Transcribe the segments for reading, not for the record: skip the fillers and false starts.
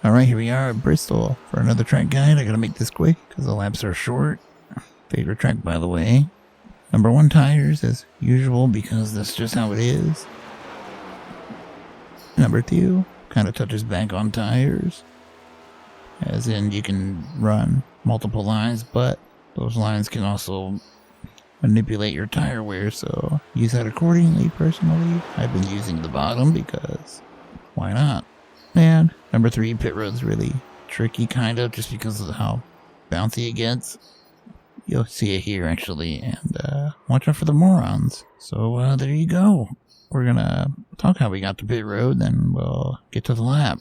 Alright, here we are at Bristol for another track guide. I gotta make this quick because the laps are short. Favorite track, by the way. Number 1 tires, as usual, because that's just how it is. Number 2, kind of touches back on tires. As in, you can run multiple lines, but those lines can also manipulate your tire wear, so use that accordingly. Personally, I've been using the bottom because why not? And number 3, pit road's really tricky, kind of, just because of how bouncy it gets. You'll see it here, actually, and watch out for the morons. So there you go. We're gonna talk how we got to pit road, then we'll get to the lap.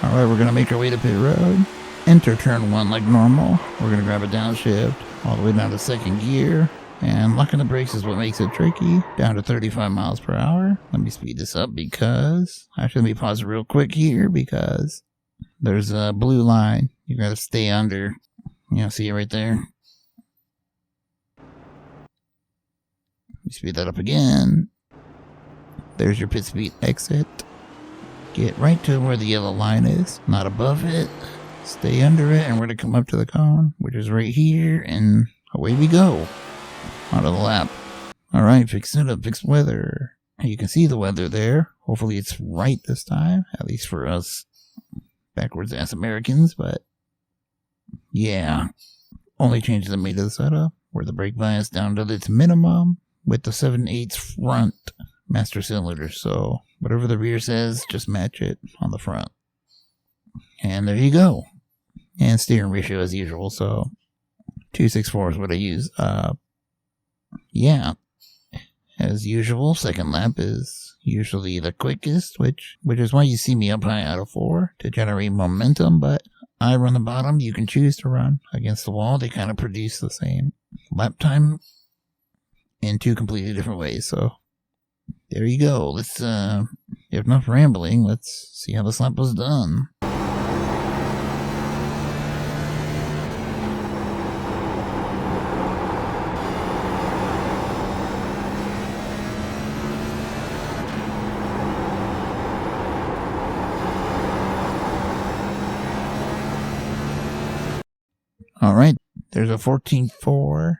Alright, we're gonna make our way to pit road. Enter turn 1 like normal. We're gonna grab a downshift all the way down to 2nd gear. And locking the brakes is what makes it tricky. Down to 35 miles per hour. Let me speed this up because... Actually, let me pause it real quick here because there's a blue line you gotta stay under. You know, see it right there? Let me speed that up again. There's your pit speed exit. Get right to where the yellow line is, not above it. Stay under it, and we're gonna come up to the cone, which is right here, and away we go. Onto the lap. Alright, fix it up, fix weather. You can see the weather there. Hopefully it's right this time, at least for us backwards ass Americans, but yeah. Only changes I made to the setup were the brake bias down to its minimum with the 7/8 front master cylinder, so whatever the rear says, just match it on the front. And there you go. And steering ratio as usual, so 264 is what I use. Yeah, as usual, second lap is usually the quickest, which is why you see me up high out of 4 to generate momentum, but I run the bottom. You can choose to run against the wall. They kind of produce the same lap time in 2 completely different ways, so there you go. Let's, if not rambling, let's see how this lap was done. Alright, there's a 14.4.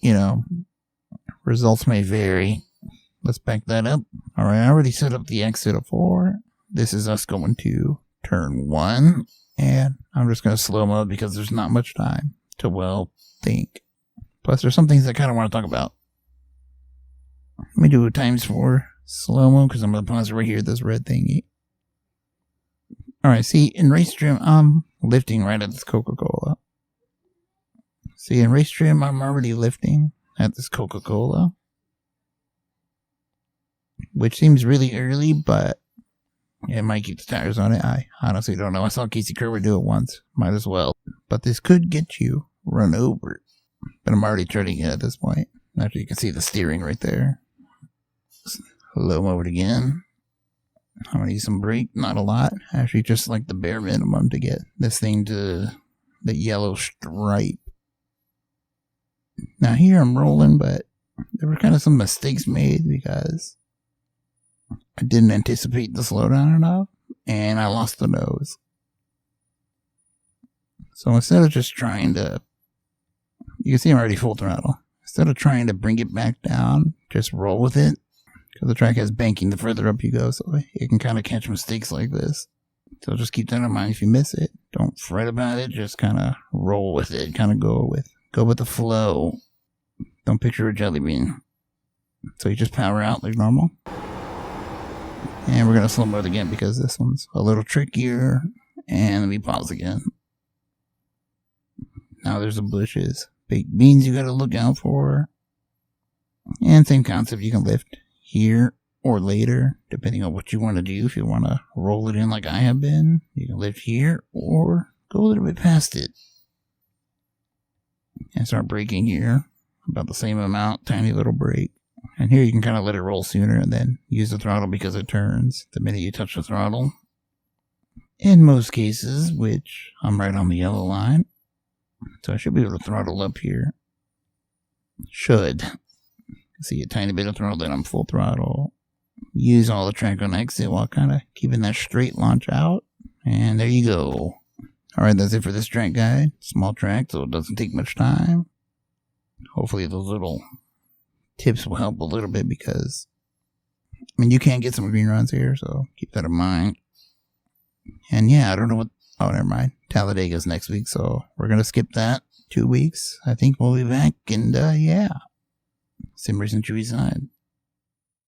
You know, results may vary. Let's back that up. Alright, I already set up the exit of 4. This is us going to turn 1. And I'm just going to slow-mo because there's not much time to, well, think. Plus, there's some things I kind of want to talk about. Let me do a ×4 slow-mo because I'm going to pause right here, this red thingy. Alright, see, in race trim, I'm lifting right at this Coca-Cola. See, in race trim, I'm already lifting at this Coca-Cola. Which seems really early, but it might keep the tires on it. I honestly don't know. I saw Casey Kerber do it once. Might as well. But this could get you run over. But I'm already turning it at this point. Actually, you can see the steering right there. Slow-mo it again. I'm going to use some brake. Not a lot. Actually, just like the bare minimum to get this thing to the yellow stripe. Now here I'm rolling, but there were kind of some mistakes made because I didn't anticipate the slowdown enough, and I lost the nose. So instead of just trying to, you can see I'm already full throttle. Instead of trying to bring it back down, just roll with it. Because the track has banking the further up you go, so it can kind of catch mistakes like this. So just keep that in mind. If you miss it, don't fret about it. Just kind of roll with it. Kind of go with the flow. Don't picture a jelly bean. So you just power out like normal. And we're going to slow-mo it again because this one's a little trickier. And let me pause again. Now there's the bushes. Baked beans you got to look out for. And same concept, you can lift here or later, depending on what you want to do. If you want to roll it in like I have been, you can lift here or go a little bit past it. And start braking here. About the same amount, tiny little brake. And here you can kind of let it roll sooner and then use the throttle because it turns the minute you touch the throttle. In most cases, which I'm right on the yellow line. So I should be able to throttle up here. Should. See a tiny bit of throttle, then I'm full throttle. Use all the track on exit while kind of keeping that straight launch out. And there you go. Alright, that's it for this track guide. Small track, so it doesn't take much time. Hopefully those little tips will help a little bit because, I mean, you can get some green runs here, so keep that in mind. And yeah, I don't know what, oh, never mind. Talladega's next week, so we're going to skip that 2 weeks. I think we'll be back, and yeah. Sim Racing Chewy side.